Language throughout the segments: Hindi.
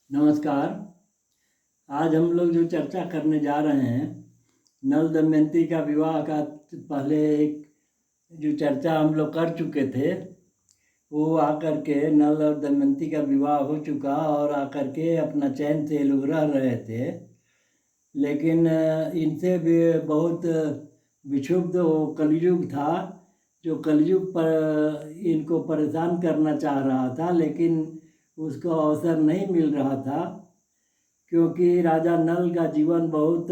नमस्कार। आज हम लोग जो चर्चा करने जा रहे हैं नल दमयंती का विवाह का। पहले एक जो चर्चा हम लोग कर चुके थे वो आकर के नल और दमयंती का विवाह हो चुका और आकर के अपना चैन से ये लोग रह रहे थे। लेकिन इनसे भी बहुत विक्षुब्ध वो कलयुग था जो कलयुग पर इनको परेशान करना चाह रहा था, लेकिन उसको अवसर नहीं मिल रहा था क्योंकि राजा नल का जीवन बहुत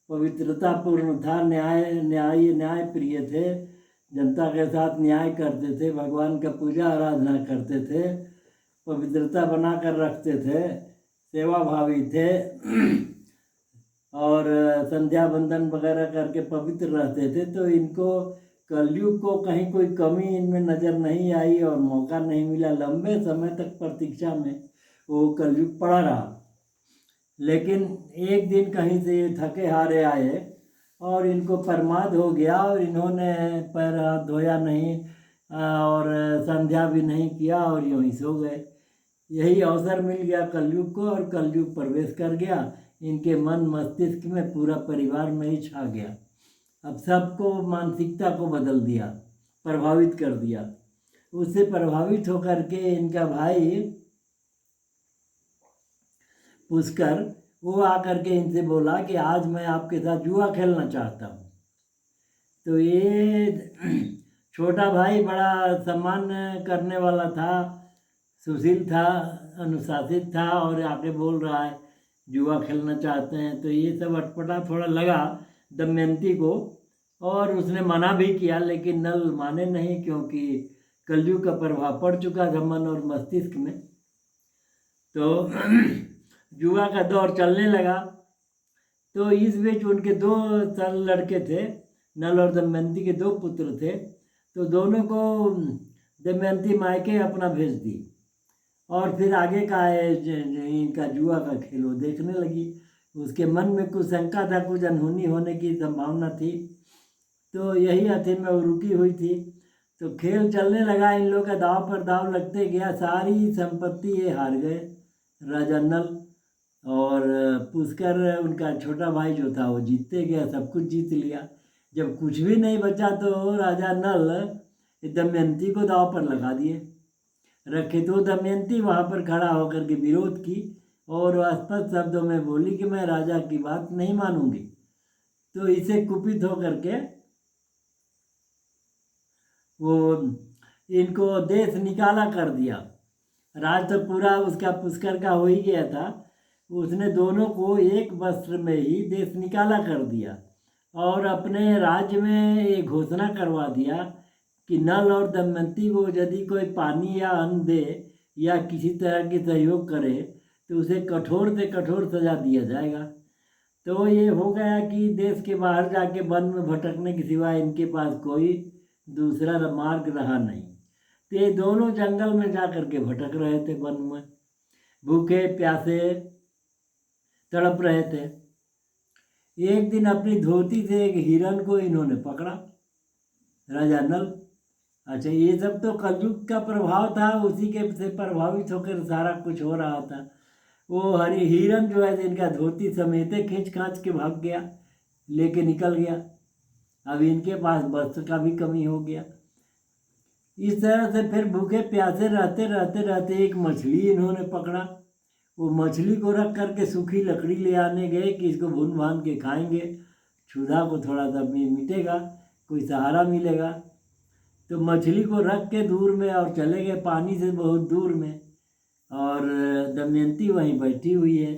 पवित्रतापूर्ण था। न्याय प्रिय थे, जनता के साथ न्याय करते थे, भगवान का पूजा आराधना करते थे, पवित्रता बना कर रखते थे, सेवा भावी थे और संध्या बंदन वगैरह करके पवित्र रहते थे। तो इनको कलयुग को कहीं कोई कमी इनमें नज़र नहीं आई और मौका नहीं मिला। लंबे समय तक प्रतीक्षा में वो कलयुग पड़ा रहा। लेकिन एक दिन कहीं से थके हारे आए और इनको प्रमाद हो गया और इन्होंने पैर हाथ धोया नहीं और संध्या भी नहीं किया और यूं ही सो गए। यही अवसर मिल गया कलयुग को और कलयुग प्रवेश कर गया इनके मन मस्तिष्क में, पूरा परिवार में ही छा गया। अब सबको मानसिकता को बदल दिया, प्रभावित कर दिया। उससे प्रभावित होकर के इनका भाई पुष्कर वो आकर के इनसे बोला कि आज मैं आपके साथ जुआ खेलना चाहता हूँ। तो ये छोटा भाई बड़ा सम्मान करने वाला था, सुशील था, अनुशासित था और आके बोल रहा है जुआ खेलना चाहते हैं। तो ये सब अटपटा थोड़ा लगा दमयंती को और उसने मना भी किया, लेकिन नल माने नहीं क्योंकि कलयुग का प्रभाव पड़ चुका था मन और मस्तिष्क में। तो जुआ का दौर चलने लगा। तो इस बीच उनके दो लड़के थे, नल और दमयंती के दो पुत्र थे। तो दोनों को दमयंती मायके अपना भेज दी और फिर आगे का इनका जुआ का खेल वो देखने लगी। उसके मन में कुछ शंका था, कुछ अनहोनी होने की संभावना थी। तो यही अथी में वो रुकी हुई थी। तो खेल चलने लगा, इन लोगों का दाव पर दाव लगते गया। सारी संपत्ति ये हार गए राजा नल और पुष्कर उनका छोटा भाई जो था वो जीतते गया, सब कुछ जीत लिया। जब कुछ भी नहीं बचा तो राजा नल दमयंती को दाव पर लगा दिए रखे। तो दमयंती वहाँ पर खड़ा होकर के विरोध की और स्पष्ट शब्दों में बोली कि मैं राजा की बात नहीं मानूंगी। तो इसे कुपित होकर के वो इनको देश निकाला कर दिया। राज तो पूरा उसका पुष्कर का हो ही गया था। उसने दोनों को एक वस्त्र में ही देश निकाला कर दिया और अपने राज्य में ये घोषणा करवा दिया कि नल और दमयंती को यदि कोई पानी या अन्न दे या किसी तरह के सहयोग करे तो उसे कठोर से कठोर सजा दिया जाएगा। तो ये हो गया कि देश के बाहर जाके वन में भटकने के सिवा इनके पास कोई दूसरा मार्ग रहा नहीं। तो ये दोनों जंगल में जा कर के भटक रहे थे, वन में भूखे प्यासे तड़प रहे थे। एक दिन अपनी धोती से एक हिरन को इन्होंने पकड़ा, राजा नल। अच्छा, ये सब तो कलयुग का प्रभाव था, उसी के से प्रभावित होकर सारा कुछ हो रहा था। वो हरी हिरन जो है इनका धोती समेते खींच खांच के भाग गया, लेके निकल गया। अब इनके पास वस्त्र का भी कमी हो गया। इस तरह से फिर भूखे प्यासे रहते रहते रहते एक मछली इन्होंने पकड़ा। वो मछली को रख करके सूखी लकड़ी ले आने गए कि इसको भून भान के खाएंगे, क्षुधा को थोड़ा सा मिटेगा, कोई सहारा मिलेगा। तो मछली को रख के दूर में और चले गए, पानी से बहुत दूर में, और दमयंती वहीं बैठी हुई है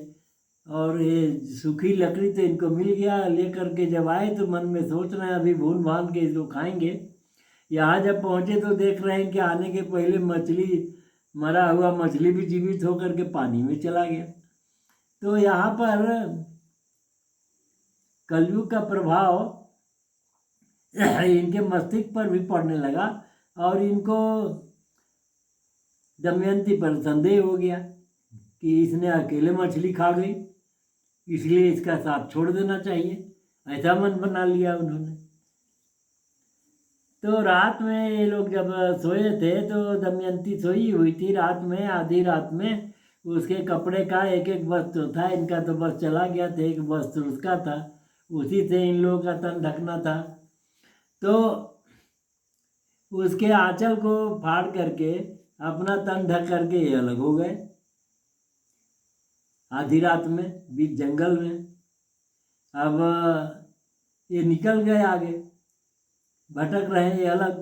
और ये सूखी लकड़ी तो इनको मिल गया। लेकर के जब आए तो मन में सोच रहे हैं अभी भून भान के इसको खाएंगे। यहाँ जब पहुँचे तो देख रहे हैं कि आने के पहले मछली, मरा हुआ मछली भी जीवित होकर के पानी में चला गया। तो यहाँ पर कलयुग का प्रभाव इनके मस्तिष्क पर भी पड़ने लगा और इनको दमयंती पर संदेह हो गया कि इसने अकेले मछली खा गई, इसलिए इसका साथ छोड़ देना चाहिए। ऐसा मन बना लिया उन्होंने। तो रात में ये लोग जब सोए थे तो दमयंती सोई हुई थी। रात में, आधी रात में उसके कपड़े का एक एक वस्त्र था, इनका तो बस चला गया था, एक वस्त्र उसका था, उसी से इन लोगों का तन ढकना था। तो उसके आंचल को फाड़ करके अपना तन ढक करके ये अलग हो गए आधी रात में बीच जंगल में। अब ये निकल गए आगे, भटक रहे हैं ये अलग।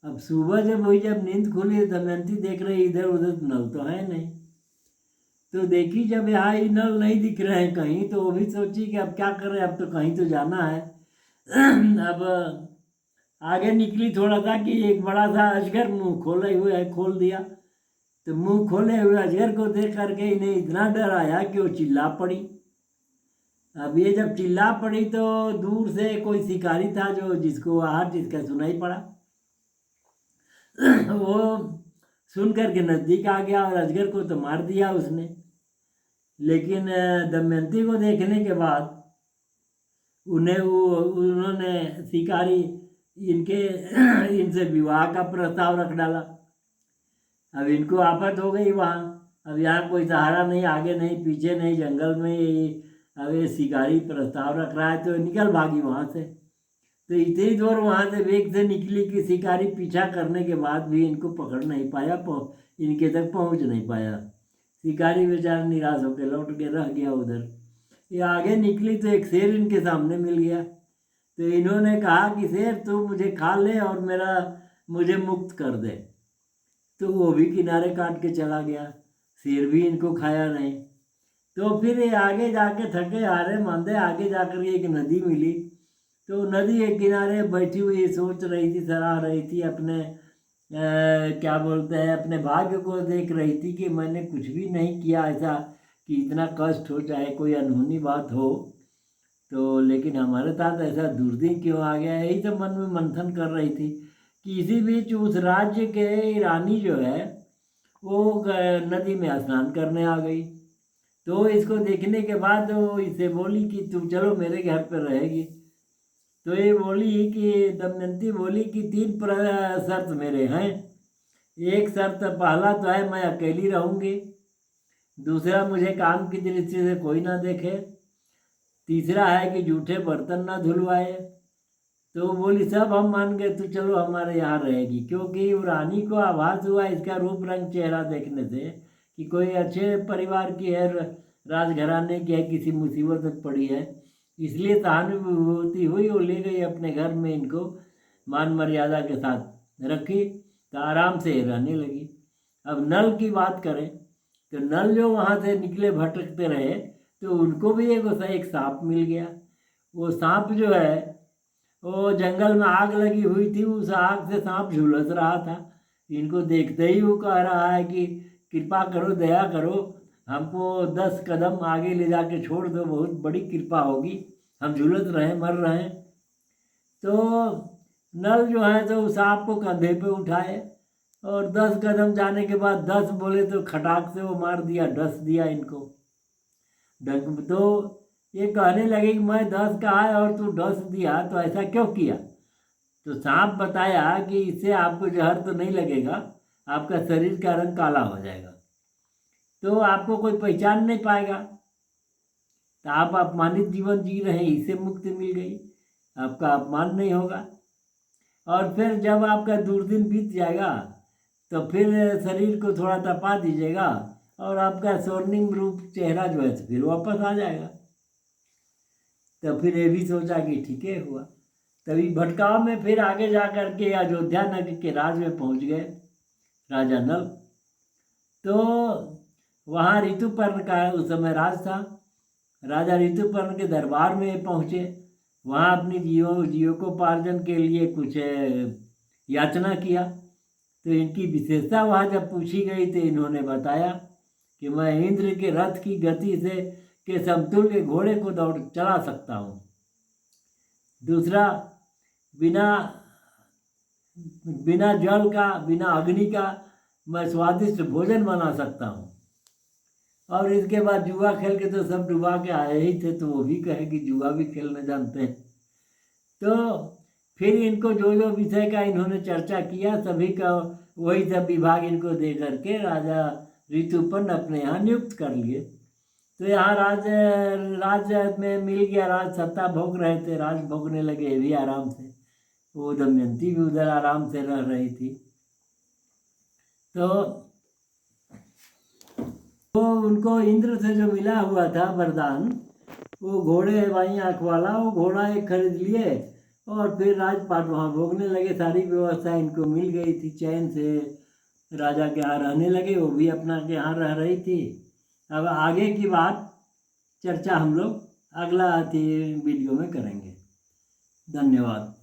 अब सुबह जब हुई, जब नींद खुली, दमयंती देख रही इधर उधर नल तो है नहीं। तो देखी जब यहाँ ही नल नहीं दिख रहे हैं कहीं, तो वो भी सोची कि अब क्या करें, अब तो कहीं तो जाना है। अब आगे निकली थोड़ा सा कि एक बड़ा सा अजगर मुंह खोले हुए है, खोल दिया। तो मुंह खोले हुए अजगर को देख करके इन्हें इतना डर आया कि वो चिल्ला पड़ी। अब ये जब चिल्ला पड़ी तो दूर से कोई शिकारी था जो जिसको आहट जिसका सुनाई पड़ा, वो सुन करके नजदीक आ गया और अजगर को तो मार दिया उसने। लेकिन दमयंती को देखने के बाद उन्होंने शिकारी इनसे विवाह का प्रस्ताव रख डाला। अब इनको आफत हो गई वहाँ। अब यहाँ कोई सहारा नहीं, आगे नहीं पीछे नहीं, जंगल में अब ये शिकारी प्रस्ताव रख रहा है, तो निकल भागी वहाँ से। तो इतनी दूर वहाँ से वेग से निकली कि शिकारी पीछा करने के बाद भी इनको पकड़ नहीं पाया, इनके तक पहुँच नहीं पाया। शिकारी बेचारा निराश होकर लौट के रह गया उधर। ये आगे निकली तो एक शेर इनके सामने मिल गया। तो इन्होंने कहा कि शेर तू मुझे खा ले और मुझे मुक्त कर दे। तो वो भी किनारे काट के चला गया, शेर भी इनको खाया नहीं। तो फिर ये आगे जाके थके हारे मांदे आगे जाकर एक नदी मिली। तो नदी के किनारे बैठी हुई सोच रही थी, सराह रही थी अपने क्या बोलते हैं, अपने भाग्य को देख रही थी कि मैंने कुछ भी नहीं किया ऐसा कि इतना कष्ट हो, चाहे कोई अनहोनी बात हो तो, लेकिन हमारे साथ ऐसा दुर्दिन क्यों आ गया। यही तो मन में मंथन कर रही थी कि इसी बीच उस राज्य के रानी जो है वो नदी में स्नान करने आ गई। तो इसको देखने के बाद वो इसे बोली कि तुम चलो मेरे घर पर रहेगी। तो ये बोली कि दमयंती बोली कि 3 शर्त मेरे हैं। एक शर्त पहला तो है मैं अकेली रहूँगी, दूसरा मुझे काम की दृष्टि से कोई ना देखे, तीसरा है कि जूठे बर्तन ना धुलवाए। तो बोली सब हम मान गए, तो चलो हमारे यहाँ रहेगी। क्योंकि रानी को आभास हुआ इसका रूप रंग चेहरा देखने से कि कोई अच्छे परिवार की है, राजघराने की है, किसी मुसीबत में पड़ी है, इसलिए सहानुभूति हुई। वो ले गई अपने घर में, इनको मान मर्यादा के साथ रखी, तो आराम से रहने लगी। अब नल की बात करें तो नल जो वहाँ से निकले भटकते रहे, तो उनको भी एक सांप मिल गया। वो सांप जो है वो जंगल में आग लगी हुई थी, उस आग से सांप झुलस रहा था। इनको देखते ही वो कह रहा है कि कृपा करो, दया करो, हमको 10 कदम आगे ले जाके छोड़ दो, बहुत बड़ी कृपा होगी, हम झुलस रहे मर रहे हैं। तो नल जो है तो उस सांप को कंधे पे उठाए और 10 कदम जाने के बाद 10 बोले तो खटाक से वो मार दिया, डस दिया इनको। तो ये कहने लगे कि मैं 10 कहा है और तू डस दिया, तो ऐसा क्यों किया। तो सांप बताया कि इससे आपको जहर तो नहीं लगेगा, आपका शरीर का रंग काला हो जाएगा, तो आपको कोई पहचान नहीं पाएगा, तो आप अपमानित जीवन जी रहे हैं, इससे मुक्ति मिल गई, आपका अपमान नहीं होगा। और फिर जब आपका दुर्दिन बीत जाएगा तो फिर शरीर को थोड़ा तपा दीजिएगा और आपका स्वर्णिम रूप चेहरा जो है तो फिर वापस आ जाएगा। तो फिर ये भी सोचा कि ठीक है हुआ। तभी भटकाव में फिर आगे जा कर के अयोध्या नगर के राज में पहुंच गए राजा नल। तो वहाँ ऋतुपर्ण का उस समय राज था। राजा ऋतुपर्ण के दरबार में पहुँचे, वहाँ अपनी जीविकोपार्जन के लिए कुछ याचना किया। तो इनकी विशेषता वहाँ जब पूछी गई तो इन्होंने बताया कि मैं इंद्र के रथ की गति से के समतुल्य घोड़े को दौड़ चला सकता हूँ। दूसरा, बिना जल का, बिना अग्नि का मैं स्वादिष्ट भोजन बना सकता हूँ। और इसके बाद जुआ खेल के तो सब डुबा के आए ही थे, तो वो भी कहे कि जुआ भी खेलने जानते हैं। तो फिर इनको जो जो विषय का इन्होंने चर्चा किया, सभी का वही सब विभाग इनको दे करके राजा ऋतुपर्ण अपने यहाँ नियुक्त कर लिए। तो यहाँ राज्य में मिल गया, राज सत्ता भोग रहे थे, राज भोगने लगे भी आराम से। वो दमयंती भी उधर आराम से रह रही थी। तो उनको इंद्र से जो मिला हुआ था वरदान, वो घोड़े वाई आँख वाला, वो घोड़ा एक खरीद लिए और फिर राजपाट वहाँ भोगने लगे। सारी व्यवस्था इनको मिल गई थी, चैन से राजा के यहाँ रहने लगे, वो भी अपना के यहाँ रह रही थी। अब आगे की बात चर्चा हम लोग अगला वीडियो में करेंगे। धन्यवाद।